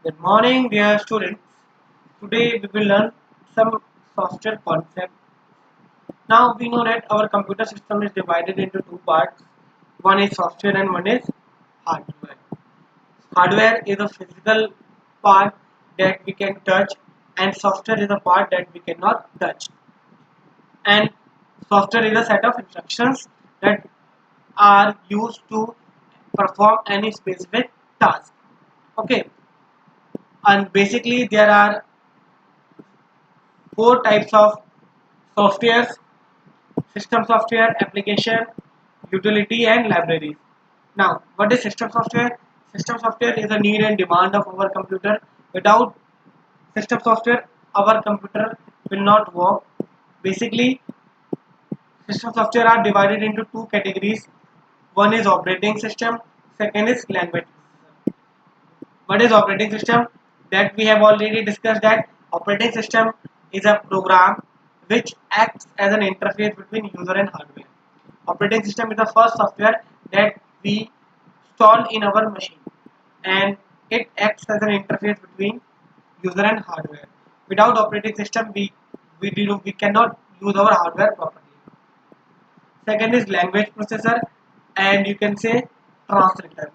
Good morning, dear students. Today we will learn some software concept. Now we know that our computer system is divided into two parts. One is software and one is hardware. Hardware is a physical part that we can touch, and software is a part that we cannot touch. And software is a set of instructions that are used to perform any specific task. Okay, and basically there are four types of softwares: system software, application, utility, and libraries. Now, what is system software? System software is a need and demand of our computer. Without system software, our computer will not work. Basically, system software are divided into two categories. One is operating system, second is language. What is operating system? That we have already discussed that operating system is a program which acts as an interface between user and hardware. Operating system is the first software that we install in our machine, and it acts as an interface between user and hardware. Without operating system, we cannot use our hardware properly. Second is language processor and you can say translator.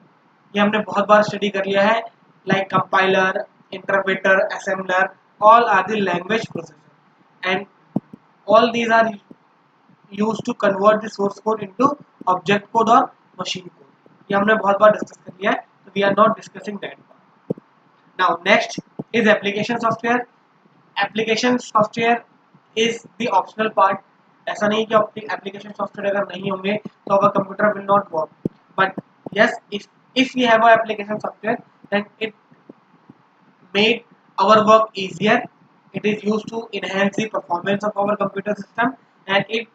ये हमने बहुत बार study कर लिया है. Like compiler, interpreter, assembler, all are the language processor and all these are used to convert the source code into object code और machine code. ये हमने बहुत बार डिस्कस कर लिया है, तो we are not discussing that. Now next is application software. Application software is the optional part. ऐसा नहीं कि एप्लीकेशन सॉफ्टवेयर अगर नहीं होंगे तो our computer will not work, but yes, if we have a application software, then it made our work easier. It is used to enhance the performance of our computer system, and it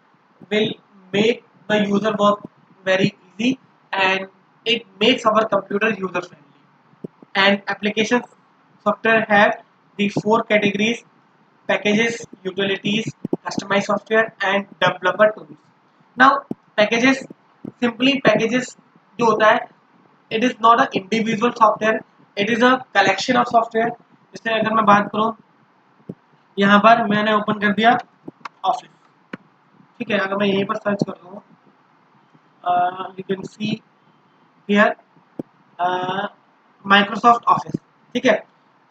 will make the user work very easy, and it makes our computer user friendly. And application software have the four categories: packages, utilities, customized software, and developer tools. Now, packages, simply packages जो होता है, it is not an individual software, it is a collection of software. जैसे अगर मैं बात करूँ, यहाँ पर मैंने ओपन कर दिया ऑफिस. ठीक है, अगर मैं यहीं पर सर्च कर दूँ, you can see here Microsoft office. ठीक है,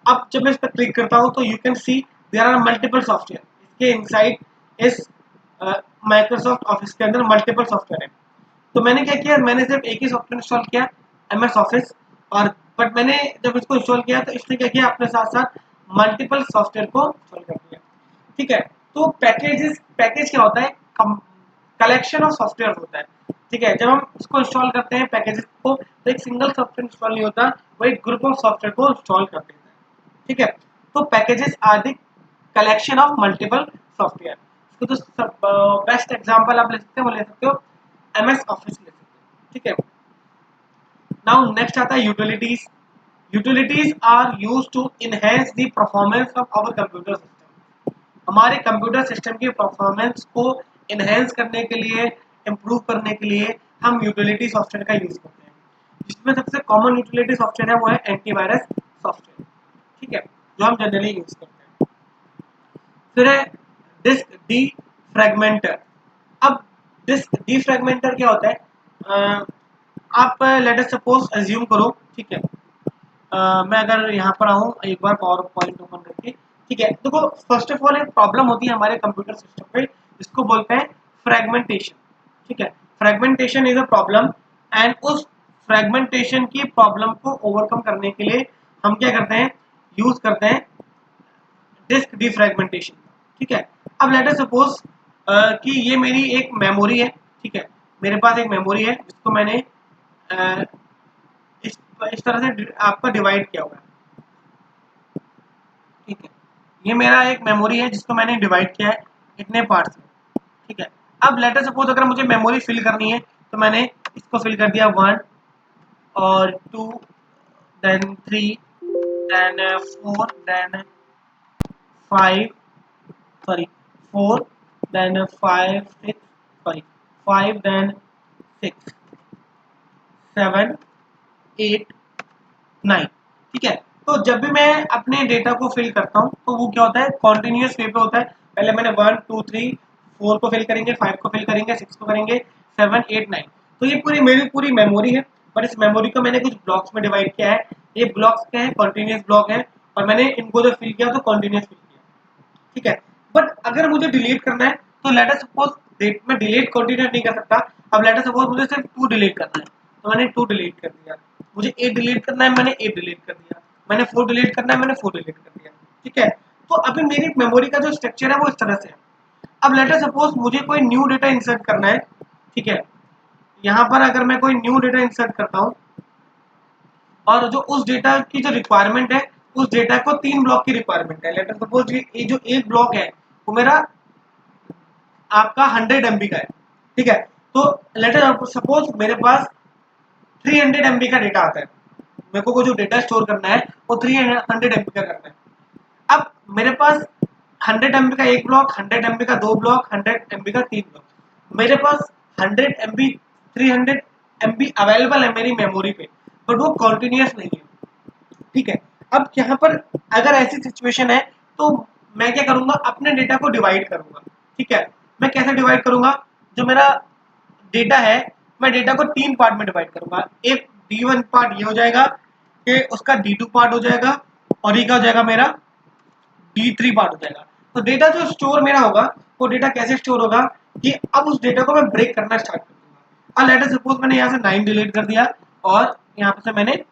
अब जब मैं इस पर क्लिक करता हूँ तो you can see there are multiple software. इसके इनसाइड इस माइक्रोसॉफ्ट ऑफिस के अंदर मल्टीपल सॉफ्टवेयर है. तो मैंने क्या किया, मैंने सिर्फ एक ही सॉफ्टवेयर इंस्टॉल किया, MS ऑफिस. और बट मैंने जब इसको इंस्टॉल किया तो इसने क्या किया, अपने साथ साथ मल्टीपल सॉफ्टवेयर को इंस्टॉल कर दिया. ठीक है, तो पैकेज क्या होता है? कलेक्शन ऑफ सॉफ्टवेयर होता है. ठीक है, जब हम इसको इंस्टॉल करते हैं पैकेजेस को, तो एक सिंगल सॉफ्टवेयर इंस्टॉल नहीं होता, वो एक ग्रुप ऑफ सॉफ्टवेयर को इंस्टॉल कर देता है. ठीक है, तो packages are the collection of multiple software. इसको तो बेस्ट एग्जांपल आप ले सकते हो, MS ऑफिस ले सकते हो. ठीक है, नाउ नेक्स्ट आता है utilities. Utilities are used to enhance the performance of our computer system. हमारे कंप्यूटर सिस्टम की परफॉर्मेंस को इनहेंस करने के लिए, इम्प्रूव करने के लिए हम यूटिलिटी सॉफ्टवेयर का यूज करते हैं. जिसमें सबसे कॉमन यूटिलिटी सॉफ्टवेयर है वो है एंटीवायरस सॉफ्टवेयर. ठीक है, जो हम जनरली यूज करते हैं. फिर है डिस्क डीफ्रैगमेंटर. अब डिस्क डीफ्रैगमेंटर क्या होता है? आप लेट अस सपोज अज्यूम करो. ठीक है, मैं अगर यहाँ पर आऊँ एक बार पावर पॉइंट ओपन करके. ठीक है, देखो, फर्स्ट ऑफ ऑल एक प्रॉब्लम होती है हमारे कंप्यूटर सिस्टम पे, जिसको बोलते हैं फ्रैगमेंटेशन. ठीक है, fragmentation is a problem, and उस फ्रैगमेंटेशन की प्रॉब्लम को ओवरकम करने के लिए हम क्या करते हैं, यूज करते हैं डिस्क डीफ्रैगमेंटेशन. ठीक है, अब लेट अस सपोज कि ये मेरी एक मेमोरी है. ठीक है, मेरे पास एक मेमोरी है जिसको मैंने इस तरह से आपका डिवाइड किया हुआ है. ठीक है, ये मेरा एक मेमोरी है जिसको मैंने डिवाइड किया है इतने पार्ट्स में. ठीक है, अब लेट अस सपोज अगर मुझे मेमोरी फिल करनी है तो मैंने इसको फिल कर दिया 1 और 2, then 3, then 4, then 5, sorry 4, then 5, 6, sorry 5, then 6, 7, 8, 9. ठीक है, तो जब भी मैं अपने डेटा को फिल करता हूँ तो वो क्या होता है, कॉन्टिन्यूस वे पे होता है। पहले मैंने 1 2 3 4 को फिल करेंगे, 5 को फिल करेंगे, 6 को करेंगे, 7 8 9। तो ये पूरी मेरी पूरी मेमोरी है, बट इस मेमोरी को मैंने कुछ ब्लॉक्स में डिवाइड किया है। ये ब्लॉक्स क्या है, कॉन्टिन्यूस ब्लॉक है, और मैंने इनको जो फिल किया तो कॉन्टिन्यूस फिल किया, ठीक है। बट अगर मुझे डिलीट करना है तो लेट अस सपोज डेट में डिलीट कंटिन्यू नहीं कर सकता। अब लेट अस सपोज मुझे सिर्फ 2 डिलीट करना है, तो मैंने 2 डिलीट कर दिया। मुझे 8 डिलीट करना है, मैंने 8 डिलीट कर दिया। मैंने 4 डिलीट करना है, मैंने 4 डिलीट कर दिया, ठीक है। तो अभी मेरी मेमोरी का जो स्ट्रक्चर है वो इस तरह से है। अब लेट अस सपोज मुझे कोई न्यू डेटा इंसर्ट करना है, ठीक है। यहाँ पर अगर मैं कोई न्यू डेटा इंसर्ट करता हूँ, और जो उस डेटा की जो रिक्वायरमेंट है, उस डेटा को 3 ब्लॉक की रिक्वायरमेंट है। लेट अस सपोज ये जो एक ब्लॉक है वो मेरा आपका 100 MB का है, ठीक है। तो लेट अस सपोज मेरे पास 300 MB का डेटा आता है। मेरे को जो डेटा स्टोर करना है वो 300 MB का करना है। अब मेरे पास 100 MB का एक ब्लॉक, 100 MB का दो ब्लॉक, 100 MB का तीन ब्लॉक। मेरे पास 100 MB 300 MB अवेलेबल है मेरी मेमोरी पे, बट वो कॉन्टिन्यूस नहीं है, ठीक है। अब यहाँ पर अगर ऐसी सिचुएशन है तो मैं क्या करूंगा, अपने डेटा को डिवाइड करूंगा, ठीक है। मैं कैसे डिवाइड करूंगा, जो मेरा डेटा है मैं डेटा को 3 पार्ट में डिवाइड करूंगा। एक D1 पार्ट ये हो जाएगा कि उसका D2 पार्ट हो जाएगा, और ये क्या हो जाएगा मेरा D3 पार्ट हो जाएगा। तो डेटा जो स्टोर मेरा होगा वो डेटा कैसे स्टोर होगा कि अब उस डेटा को मैं ब्रेक करना स्टार्ट कर दूंगा। अब लेट अस सपोज मैंने यहाँ से 9 डिलीट कर दिया और यहाँ पे से मैंने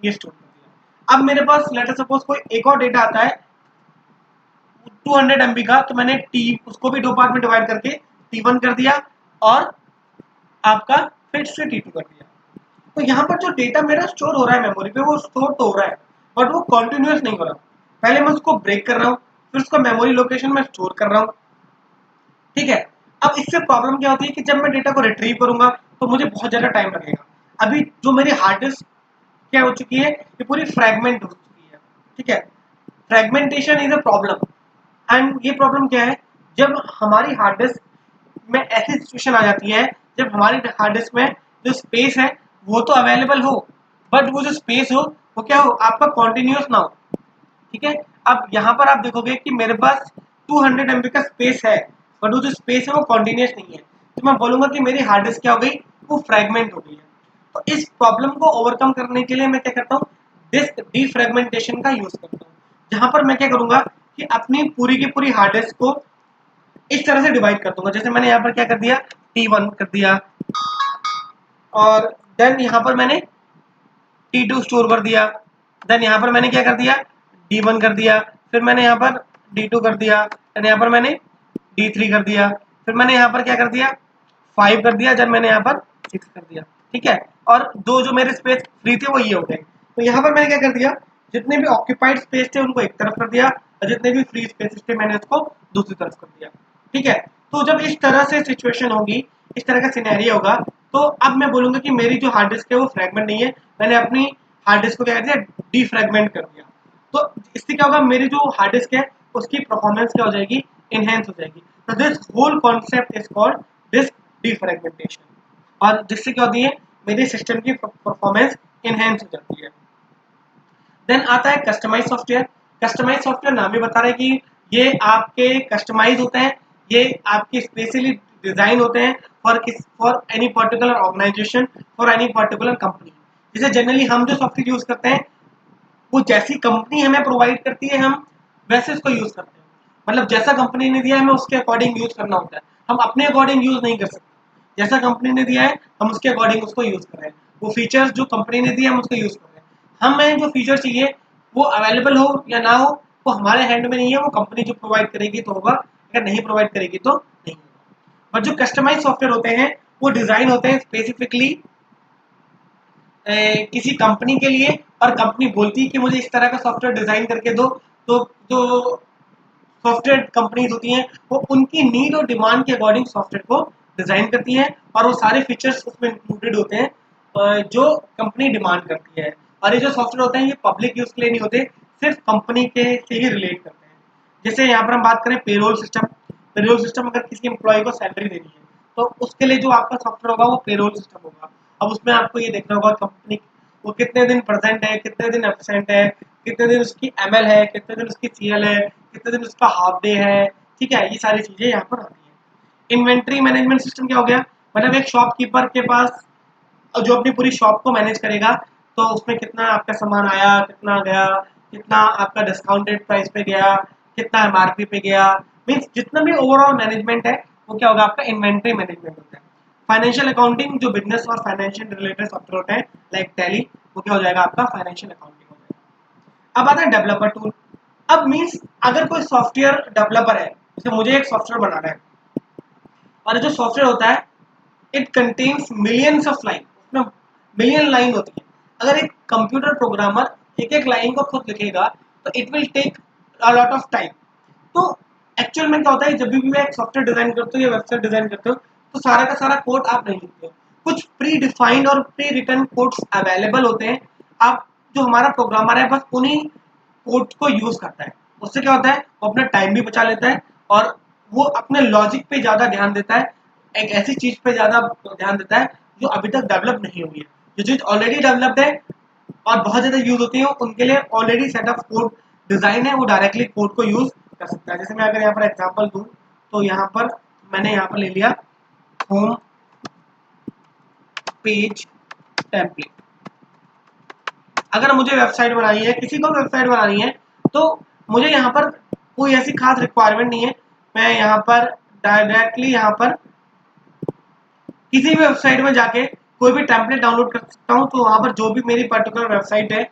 ये स्टोर कर दिया। अब मेरे पास लेट अस सपोज कोई एक और डेटा आता है 200 MB का, तो मैंने टी उसको भी 2 पार्ट में डिवाइड करके T1 कर दिया और आपका फिर से T2 कर दिया। तो यहाँ पर जो डेटा मेरा स्टोर हो रहा है मेमोरी पे वो स्टोर तो हो रहा है, बट वो कॉन्टिन्यूस नहीं हो रहा। पहले मैं उसको ब्रेक कर रहा हूँ, फिर उसको मेमोरी लोकेशन में स्टोर कर रहा हूँ, ठीक है। अब इससे प्रॉब्लम क्या होती है कि जब मैं डेटा को रिट्रीव करूंगा तो मुझे बहुत ज्यादा टाइम लगेगा। अभी जो मेरी हार्ड डिस्क क्या हो चुकी है, ये पूरी फ्रैगमेंट हो चुकी है, ठीक है। Fragmentation is a problem. And ये प्रॉब्लम क्या है, जब हमारी हार्ड डिस्क में ऐसी सिचुएशन आ जाती है, जब हमारी हार्ड डिस्क में जो स्पेस है वो तो अवेलेबल हो, बट वो जो स्पेस हो वो क्या हो, आपका कॉन्टिन्यूस ना हो, ठीक है। अब यहाँ पर आप देखोगे कि मेरे पास 200 MB का स्पेस है, बट वो जो स्पेस है वो कॉन्टिन्यूस नहीं है। तो मैं बोलूंगा कि मेरी हार्ड डिस्क क्या हो गई, वो फ्रैगमेंट हो गई है। तो इस प्रॉब्लम को ओवरकम करने के लिए मैं क्या करता हूँ, डिस्क डीफ्रैगमेंटेशन का यूज करता हूँ, जहां पर मैं क्या करूंगा कि अपनी पूरी की पूरी हार्ड डिस्क को इस तरह से डिवाइड कर दूंगा। जैसे मैंने यहाँ पर क्या कर दिया, T1 कर दिया, और देन यहाँ पर मैंने T2 स्टोर कर दिया, देन यहाँ पर मैंने क्या कर दिया, D1 कर दिया, फिर मैंने यहाँ पर D2 कर दिया, देन यहाँ पर मैंने D3 कर दिया, फिर मैंने यहाँ पर क्या कर दिया 5 कर दिया, जब मैंने यहाँ पर 6 कर दिया, ठीक है। और दो जो मेरे स्पेस फ्री थे वो ये हो गए। तो यहाँ पर मैंने क्या कर दिया, जितने भी ऑक्यूपाइड स्पेस थे उनको एक तरफ कर दिया, और जितने भी फ्री स्पेस थे मैंने उसको दूसरी तरफ कर दिया, ठीक है। तो जब इस तरह से सिचुएशन होगी, इस तरह का सिनेरियो होगा, तो अब मैं बोलूंगा कि मेरी जो हार्ड डिस्क है वो फ्रैगमेंट नहीं है, मैंने अपनी हार्ड डिस्क को क्या कर दिया, डीफ्रैगमेंट कर दिया। तो इससे क्या होगा, मेरी जो हार्ड डिस्क है उसकी परफॉर्मेंस क्या हो जाएगी, इनहेंस हो जाएगी। तो this whole concept is called disk defragmentation, और जिससे क्या होती है, मेरे सिस्टम की परफॉर्मेंस इनहेंस हो जाती है। देन आता है कस्टमाइज सॉफ्टवेयर। कस्टमाइज सॉफ्टवेयर नाम ही बता रहा है कि ये आपके कस्टमाइज होते हैं, ये आपके स्पेशली डिजाइन होते हैं for any particular organisation, for any particular company. जैसे जनरली हम जो सॉफ्टवेयर यूज करते हैं वो जैसी कंपनी हमें प्रोवाइड करती है हम वैसे उसको यूज करते हैं। मतलब जैसा कंपनी ने दिया है हमें उसके अकॉर्डिंग यूज करना होता है, हम अपने अकॉर्डिंग यूज नहीं कर सकते। जैसा कंपनी ने दिया है हम उसके अकॉर्डिंग उसको यूज कर रहे हैं, वो फीचर्स जो कंपनी ने दिए हम उसको यूज कर रहे हैं। हमें जो फीचर चाहिए वो अवेलेबल हो या ना हो वो हमारे हैंड में नहीं है, वो कंपनी जो प्रोवाइड करेगी तो होगा, अगर नहीं प्रोवाइड करेगी तो नहीं होगा। बट जो कस्टमाइज सॉफ्टवेयर होते हैं वो डिजाइन होते हैं स्पेसिफिकली किसी कंपनी के लिए, और कंपनी बोलती है कि मुझे इस तरह का सॉफ्टवेयर डिजाइन करके दो। तो जो सॉफ्टवेयर कंपनीज होती हैं वो उनकी नीड और डिमांड के अकॉर्डिंग सॉफ्टवेयर को डिजाइन करती हैं, और वो सारे फीचर्स उसमें इंक्लूडेड होते हैं जो कंपनी डिमांड करती है। और ये जो सॉफ्टवेयर होते हैं ये पब्लिक यूज के लिए नहीं होते, सिर्फ कंपनी के से ही रिलेट करते हैं। जैसे यहाँ पर हम बात करें पेरोल सिस्टम। पेरोल सिस्टम अगर किसी एम्प्लॉय को सैलरी देनी है तो उसके लिए जो आपका सॉफ्टवेयर होगा वो पेरोल सिस्टम होगा। अब उसमें आपको ये देखना होगा कंपनी वो कितने दिन प्रेजेंट है, कितने दिन एब्सेंट है, कितने दिन उसकी ML है, कितने दिन उसकी CL है, कितने दिन उसका हाफ डे है, ठीक है, ये सारी चीजें यहाँ पर आती है। इन्वेंट्री मैनेजमेंट सिस्टम क्या हो गया, मतलब एक शॉपकीपर के पास जो अपनी पूरी शॉप को मैनेज करेगा, तो उसमें कितना आपका सामान आया, कितना गया, कितना आपका डिस्काउंटेड प्राइस पे गया, कितना MRP पे गया, मीन्स जितना भी ओवरऑल मैनेजमेंट है वो क्या होगा, आपका इन्वेंट्री मैनेजमेंट होता है। फाइनेंशियल अकाउंटिंग जो बिजनेस और फाइनेंशियल रिलेटेड सॉफ्टवेयर होते हैं लाइक टैली, वो क्या हो जाएगा, आपका फाइनेंशियल अकाउंटिंग हो जाएगा। अब आता है डेवलपर टूल। अब मीन्स अगर कोई सॉफ्टवेयर डेवलपर है, जैसे मुझे एक सॉफ्टवेयर बनाना है, और जो सॉफ्टवेयर होता है it contains millions of line, उसमें मिलियन लाइन होती है। अगर एक कंप्यूटर प्रोग्रामर एक एक लाइन को खुद लिखेगा तो it will take a lot of time. तो एक्चुअल में क्या होता है, जब भी मैं एक सॉफ्टवेयर डिजाइन करते हो या वेबसाइट डिजाइन करते हो, तो सारा का सारा कोड आप नहीं लिखते हो, कुछ प्री डिफाइंड और प्री रिटन कोड्स अवेलेबल होते हैं। आप जो हमारा प्रोग्रामर है बस उन्हीं कोड को यूज करता है। उससे क्या होता है, वो अपना टाइम भी बचा लेता है और वो अपने लॉजिक पे ज्यादा ध्यान देता है, एक ऐसी चीज पे ज्यादा ध्यान देता है जो अभी तक डेवलप नहीं हुई है। जो चीज ऑलरेडी डेवलप्ड है और बहुत ज्यादा यूज होती है, उनके लिए already set of code design है, वो डायरेक्टली कोड को यूज कर सकता है। जैसे मैं अगर यहाँ पर एग्जांपल दूं, तो यहाँ पर मैंने यहाँ पर ले लिया होम पेज टेम्पलेट। अगर मुझे वेबसाइट बनानी है, किसी को वेबसाइट बनानी है, तो मुझे यहाँ पर कोई ऐसी खास रिक्वायरमेंट नहीं है। मैं यहाँ पर डायरेक्टली यहाँ पर किसी भी वेबसाइट में जाके कोई भी टेम्पलेट डाउनलोड कर सकता हूँ। तो वहाँ पर जो भी मेरी पर्टिकुलर वेबसाइट है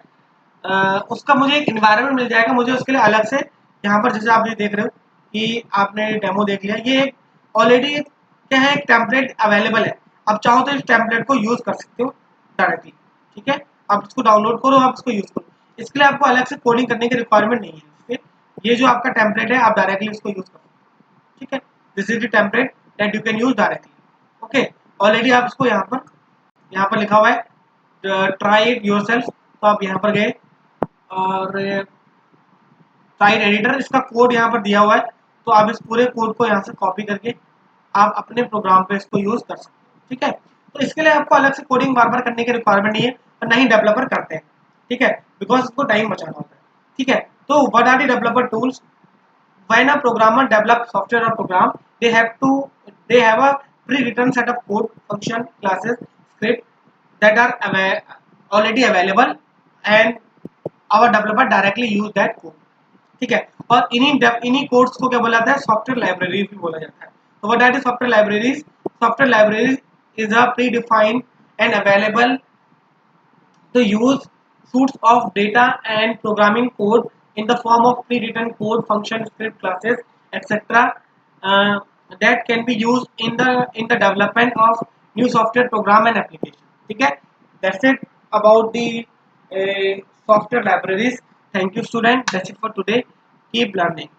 उसका मुझे एक इन्वायरमेंट मिल जाएगा। मुझे उसके लिए अलग से यहाँ पर, जैसे आप ये देख रहे हो कि आपने डेमो देख लिया, ये ऑलरेडी क्या है, एक टेम्पलेट अवेलेबल है। आप चाहो तो इस टेम्पलेट को यूज कर सकते हो डायरेक्टली, ठीक है। आप इसको डाउनलोड करो, आप इसको यूज करो, इसके लिए आपको अलग से कोडिंग करने की रिक्वायरमेंट नहीं है। ठीक है, ये जो आपका टेम्पलेट है आप डायरेक्टली इसको यूज करो, ठीक है। This is the template that you can use directly. Okay, already आप इसको यहाँ पर लिखा हुआ है ट्राई इट योरसेल्फ, तो आप यहाँ पर गए और साइट एडिटर, इसका कोड यहाँ पर दिया हुआ है, तो आप इस पूरे कोड को यहाँ से कॉपी करके आप अपने प्रोग्राम पे इसको यूज कर सकते हो, ठीक है। तो इसके लिए आपको अलग से कोडिंग बार बार करने की रिक्वायरमेंट नहीं है, और ना ही डेवलपर करते हैं, ठीक है, बिकॉज इसको टाइम बचाना होता है, ठीक है। तो what are the developer tools? When a programmer develops software or program, they have a pre-written set of code, function, classes, script that are already available, and our developer directly use that code, ठीक है। और इन्हीं codes को क्या बोला जाता है, software libraries भी बोला जाता है। तो what are the software libraries? Software libraries is a predefined and available to use suites of data and programming code in the form of pre-written code, function, script, classes, etc. uh, that can be used in the development of new software program and application. Okay, that's it about the software libraries. Thank you, student. That's it for today. Keep learning.